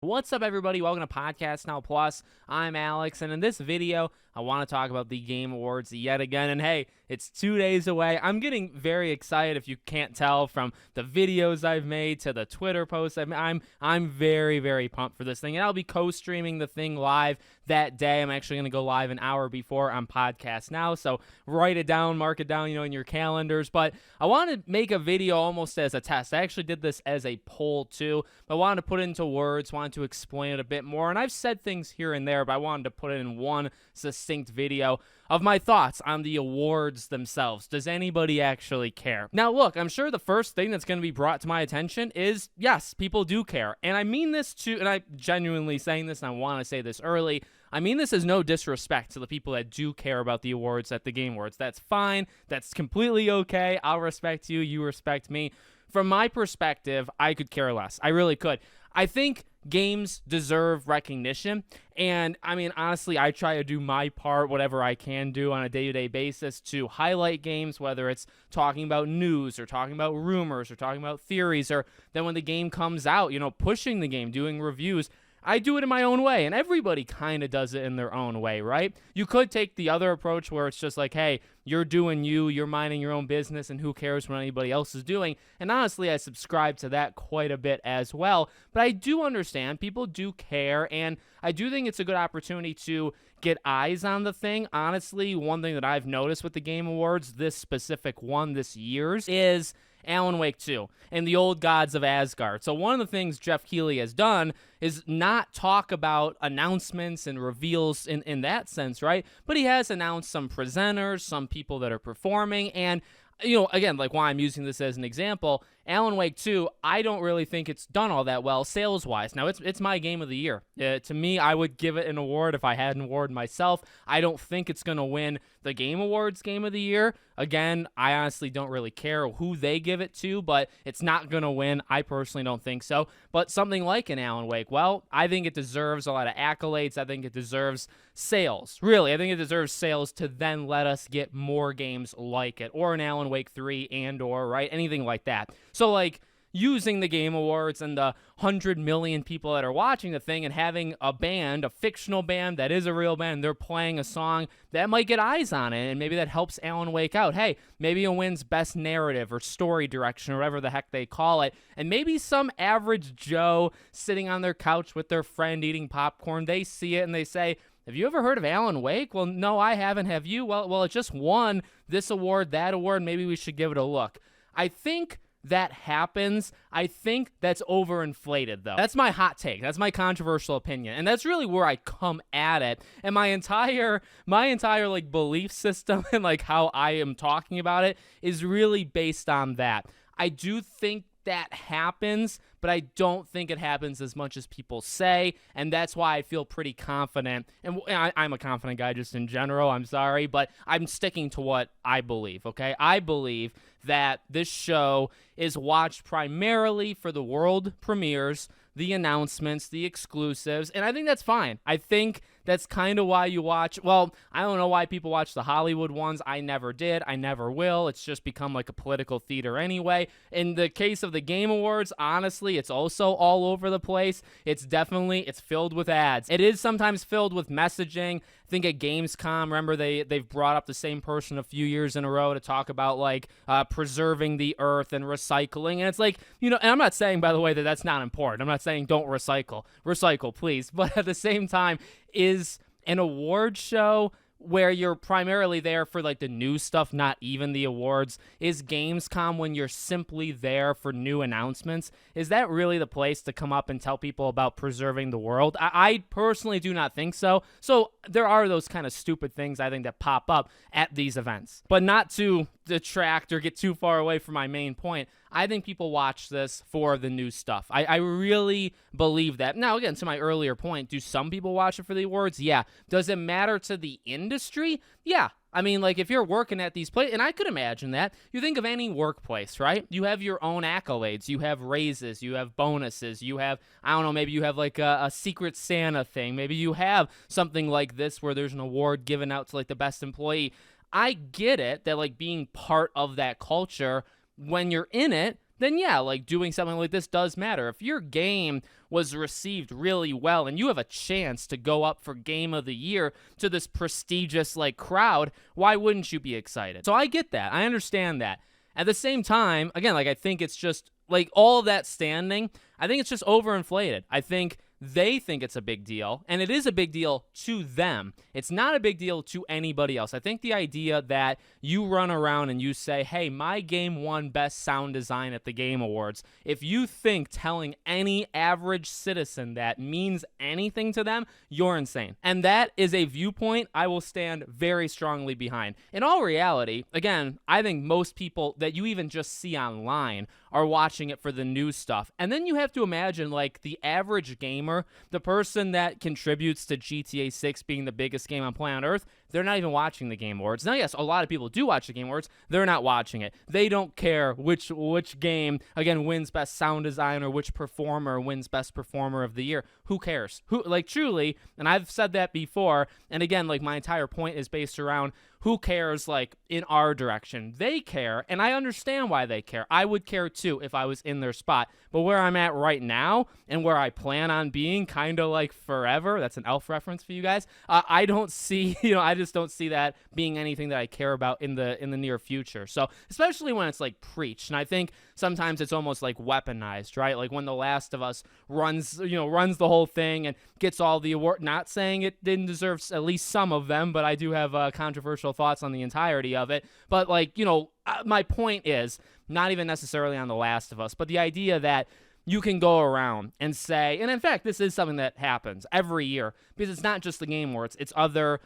What's up, everybody? Welcome to Podcast Now Plus. I'm Alex, and in this video, I want to talk about the Game Awards yet again. And hey, it's 2 days away. I'm getting very excited, if you can't tell from the videos I've made to the Twitter posts. I'm very, very pumped for this thing, and I'll be co-streaming the thing live that day. I'm actually going to go live an hour before on Podcast Now, so write it down, mark it down, in your calendars. But I want to make a video almost as a test. I actually did this as a poll too, but I wanted to put it into words, wanted to explain it a bit more, and I've said things here and there, but I wanted to put it in one succinct video of my thoughts on the awards themselves. Does anybody actually care? Now, look, I'm sure the first thing that's going to be brought to my attention is, yes, people do care. And I mean this and I'm genuinely saying this, and I want to say this early, I mean this is no disrespect to the people that do care about the awards at the Game Awards. That's fine. That's completely okay. I'll respect you. You respect me. From my perspective, I could care less. I really could. I think games deserve recognition, and I mean, honestly, I try to do my part, whatever I can do on a day-to-day basis to highlight games, whether it's talking about news or talking about rumors or talking about theories, or then when the game comes out, pushing the game, doing reviews. I do it in my own way, and everybody kind of does it in their own way, right? You could take the other approach where it's just like, hey, you're doing you're minding your own business, and who cares what anybody else is doing? And honestly, I subscribe to that quite a bit as well. But I do understand people do care, and I do think it's a good opportunity to get eyes on the thing. Honestly, one thing that I've noticed with the Game Awards, this specific one this year's, is Alan Wake 2 and the Old Gods of Asgard. So one of the things Jeff Keighley has done is not talk about announcements and reveals in that sense, right? But he has announced some presenters, some people that are performing, and again, like why I'm using this as an example, Alan Wake 2, I don't really think it's done all that well sales-wise. Now, it's my game of the year. To me, I would give it an award if I had an award myself. I don't think it's going to win the Game Awards Game of the Year. Again, I honestly don't really care who they give it to, but it's not going to win. I personally don't think so. But something like an Alan Wake, well, I think it deserves a lot of accolades. I think it deserves sales. Really, I think it deserves sales to then let us get more games like it, or an Alan Wake 3 or, right, anything like that. So, like, using the Game Awards and the 100 million people that are watching the thing and having a band, a fictional band that is a real band, they're playing a song that might get eyes on it, and maybe that helps Alan Wake out. Hey, maybe it wins Best Narrative or Story Direction or whatever the heck they call it, and maybe some average Joe sitting on their couch with their friend eating popcorn, they see it and they say, have you ever heard of Alan Wake? Well, no, I haven't. Have you? Well, it just won this award, that award. Maybe we should give it a look. I think that happens. I think that's overinflated, though. That's my hot take. That's my controversial opinion, and that's really where I come at it. And my entire like belief system and like how I am talking about it is really based on that. I do think that happens, but I don't think it happens as much as people say, and that's why I feel pretty confident. And I'm a confident guy just in general, I'm sorry, but I'm sticking to what I believe, okay? I believe that this show is watched primarily for the world premieres, the announcements, the exclusives, and I think that's fine. I think that's kind of why you watch. Well, I don't know why people watch the Hollywood ones. I never did. I never will. It's just become like a political theater anyway. In the case of the Game Awards, honestly, it's also all over the place. It's filled with ads. It is sometimes filled with messaging. I think at Gamescom, remember they've brought up the same person a few years in a row to talk about like preserving the earth and recycling. And it's like, and I'm not saying, by the way, that that's not important. I'm not saying don't recycle. Recycle, please. But at the same time, is an award show where you're primarily there for like the new stuff, not even the awards? Is Gamescom when you're simply there for new announcements? Is that really the place to come up and tell people about preserving the world? I personally do not think so. So there are those kind of stupid things I think that pop up at these events. But not to detract or get too far away from my main point, I think people watch this for the new stuff. I really believe that. Now, again, to my earlier point, do some people watch it for the awards? Yeah. Does it matter to the industry? Yeah. I mean, like, if you're working at these places, and I could imagine that, you think of any workplace, right? You have your own accolades. You have raises. You have bonuses. You have, I don't know, maybe you have like a Secret Santa thing. Maybe you have something like this where there's an award given out to like the best employee. I get it that like being part of that culture, when you're in it, then yeah, like doing something like this does matter. If your game was received really well and you have a chance to go up for game of the year to this prestigious like crowd, why wouldn't you be excited? So I get that. I understand that. At the same time, again, like I think it's just like all of that standing, I think it's just overinflated. I think they think it's a big deal, and it is a big deal to them. It's not a big deal to anybody else. I think the idea that you run around and you say, hey, my game won Best Sound Design at the Game Awards, if you think telling any average citizen that means anything to them, you're insane. And that is a viewpoint I will stand very strongly behind. In all reality, again, I think most people that you even just see online are watching it for the new stuff. And then you have to imagine, like, the average gamer, the person that contributes to GTA 6 being the biggest game on planet Earth, they're not even watching the Game Awards. Now, yes, a lot of people do watch the Game Awards. They're not watching it. They don't care which game, again, wins Best Sound Design or which performer wins Best Performer of the Year. Who cares? Like, truly, and I've said that before, and again, like, my entire point is based around who cares, like, in our direction. They care, and I understand why they care. I would care, too, if I was in their spot. But where I'm at right now, and where I plan on being kind of like forever, that's an Elf reference for you guys, I don't see, I just don't see that being anything that I care about in the near future. So, especially when it's, like, preached, and I think sometimes it's almost, like, weaponized, right? Like, when The Last of Us runs the whole thing and gets all the award, not saying it didn't deserve at least some of them, but I do have controversial thoughts on the entirety of it. But, like, my point is not even necessarily on The Last of Us, but the idea that you can go around and say, and in fact, this is something that happens every year, because it's not just the Game Awards, it's other,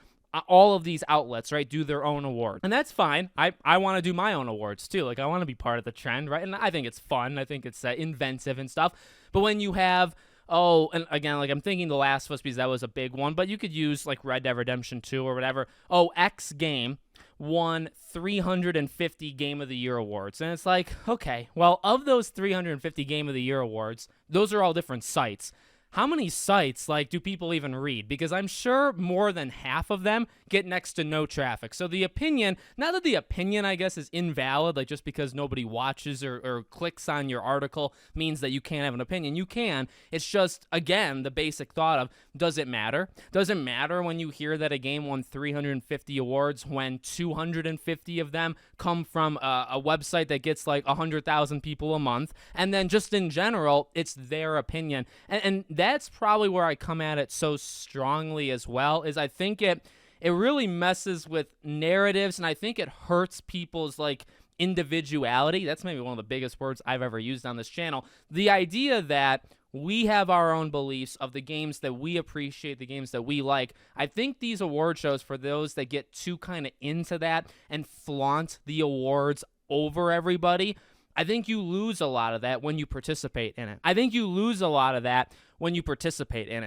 all of these outlets, right, do their own award. And that's fine. I want to do my own awards too. Like, I want to be part of the trend, right? And I think it's fun. I think it's inventive and stuff. But when you have, and again, like, I'm thinking The Last of Us because that was a big one, but you could use, like, Red Dead Redemption 2 or whatever. X game won 350 Game of the Year awards. And it's like, okay, well, of those 350 Game of the Year awards, those are all different sites. How many sites, like, do people even read? Because I'm sure more than half of them get next to no traffic. So the opinion, not that the opinion, I guess, is invalid, like, just because nobody watches or clicks on your article means that you can't have an opinion. You can. It's just, again, the basic thought of, does it matter? Does it matter when you hear that a game won 350 awards when 250 of them come from a website that gets, like, 100,000 people a month? And then just in general, it's their opinion. And that's probably where I come at it so strongly as well, is I think it really messes with narratives, and I think it hurts people's, like, individuality. That's maybe one of the biggest words I've ever used on this channel. The idea that we have our own beliefs of the games that we appreciate, the games that we like. I think these award shows, for those that get too kind of into that and flaunt the awards over everybody, I think you lose a lot of that when you participate in it.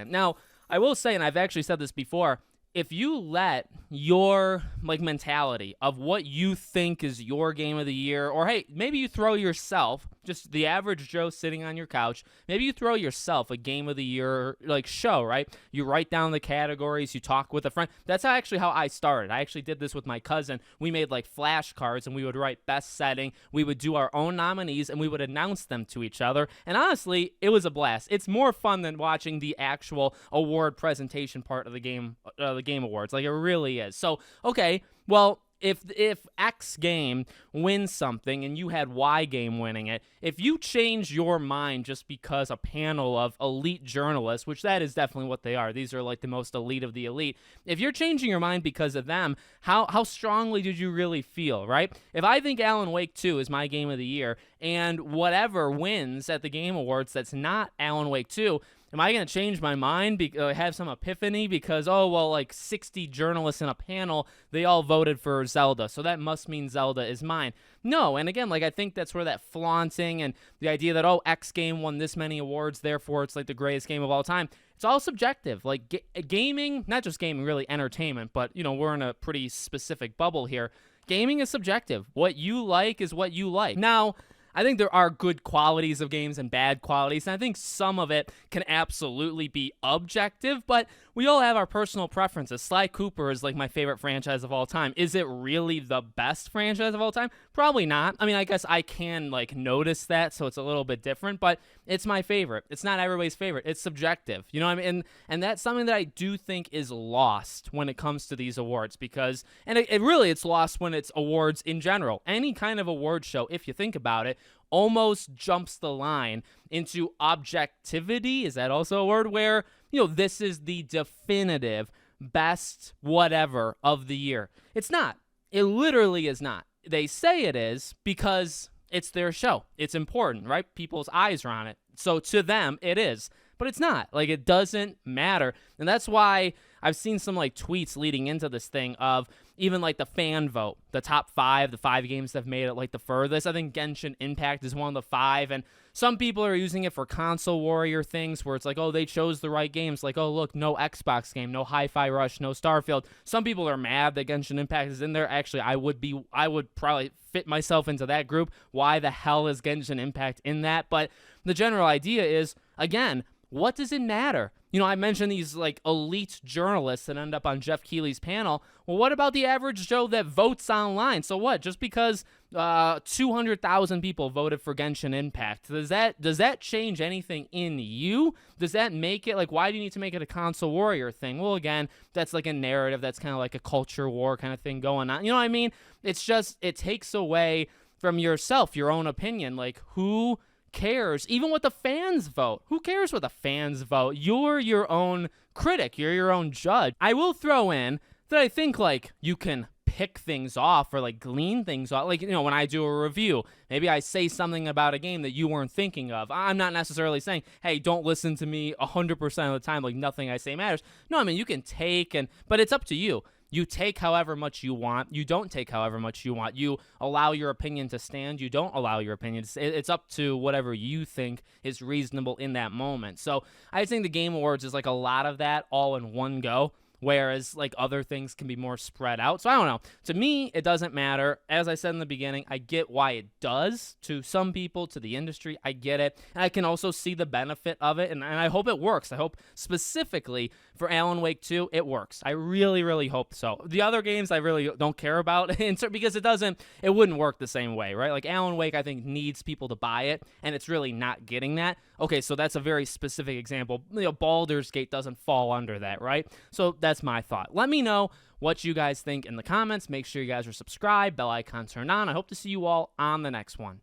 Now, I will say, and I've actually said this before, if you let your, like, mentality of what you think is your game of the year, or hey, maybe you throw yourself, just the average Joe sitting on your couch, maybe you throw yourself a game of the year, like, show, right? You write down the categories, you talk with a friend. That's actually how I started. I actually did this with my cousin. We made, like, flashcards, and we would write best setting. We would do our own nominees, and we would announce them to each other. And honestly, it was a blast. It's more fun than watching the actual award presentation part of the Game Awards. Like, it really is. So, okay, well, if X game wins something and you had Y game winning it, if you change your mind just because a panel of elite journalists, which that is definitely what they are, these are, like, the most elite of the elite, if you're changing your mind because of them, how strongly did you really feel, right? If I think Alan Wake 2 is my game of the year, and whatever wins at the Game Awards that's not Alan Wake 2, am I going to change my mind, have some epiphany because, like, 60 journalists in a panel, they all voted for Zelda, so that must mean Zelda is mine? No, and again, like, I think that's where that flaunting and the idea that, X game won this many awards, therefore it's, like, the greatest game of all time, it's all subjective. Like, gaming, not just gaming, really entertainment, but, we're in a pretty specific bubble here. Gaming is subjective. What you like is what you like. Now, I think there are good qualities of games and bad qualities, and I think some of it can absolutely be objective, but we all have our personal preferences. Sly Cooper is like my favorite franchise of all time. Is it really the best franchise of all time? Probably not. I mean, I guess I can like notice that, so it's a little bit different, but it's my favorite. It's not everybody's favorite. It's subjective. You know what I mean? And that's something that I do think is lost when it comes to these awards, because, and it really, it's lost when it's awards in general. Any kind of award show, if you think about it, almost jumps the line into objectivity. Is that also a word? Where, you know, this is the definitive best whatever of the year. It's not. It literally is not. They say it is because it's their show. It's important, right? People's eyes are on it. So to them, it is. But it's not. Like, it doesn't matter. And that's why I've seen some, like, tweets leading into this thing of even, like, the fan vote, the top 5, the 5 games that have made it, like, the furthest. I think Genshin Impact is one of the 5, and some people are using it for console warrior things where it's like, oh, they chose the right games. Like, oh, look, no Xbox game, no Hi-Fi Rush, no Starfield. Some people are mad that Genshin Impact is in there. Actually, I would probably fit myself into that group. Why the hell is Genshin Impact in that? But the general idea is, again, what does it matter? You know, I mentioned these like elite journalists that end up on Jeff Keighley's panel. Well, what about the average Joe that votes online? So what? Just because 200,000 people voted for Genshin Impact, does that change anything in you? Does that make it like, why do you need to make it a console warrior thing? Well, again, that's like a narrative. That's kind of like a culture war kind of thing going on. You know what I mean? It's just, it takes away from yourself, your own opinion. Like, who cares? Even what the fans vote. Who cares what the fans vote? You're your own critic. You're your own judge. I will throw in that I think, like, you can pick things off or, like, glean things off. Like, you know, when I do a review, maybe I say something about a game that you weren't thinking of. I'm not necessarily saying, hey, don't listen to me 100% of the time, like, nothing I say matters. No, I mean, you can take but it's up to you. You take however much you want. You don't take however much you want. You allow your opinion to stand. You don't allow your opinion. It's up to whatever you think is reasonable in that moment. So I think the Game Awards is like a lot of that all in one go, whereas like other things can be more spread out. So I don't know. To me, it doesn't matter. As I said in the beginning, I get why it does to some people, to the industry. I get it. And I can also see the benefit of it, and I hope it works. I hope specifically for Alan Wake 2, it works. I really, really hope so. The other games I really don't care about because it wouldn't work the same way, right? Like Alan Wake, I think, needs people to buy it, and it's really not getting that. Okay, so that's a very specific example. You know, Baldur's Gate doesn't fall under that, right? So that's my thought. Let me know what you guys think in the comments. Make sure you guys are subscribed, bell icon turned on. I hope to see you all on the next one.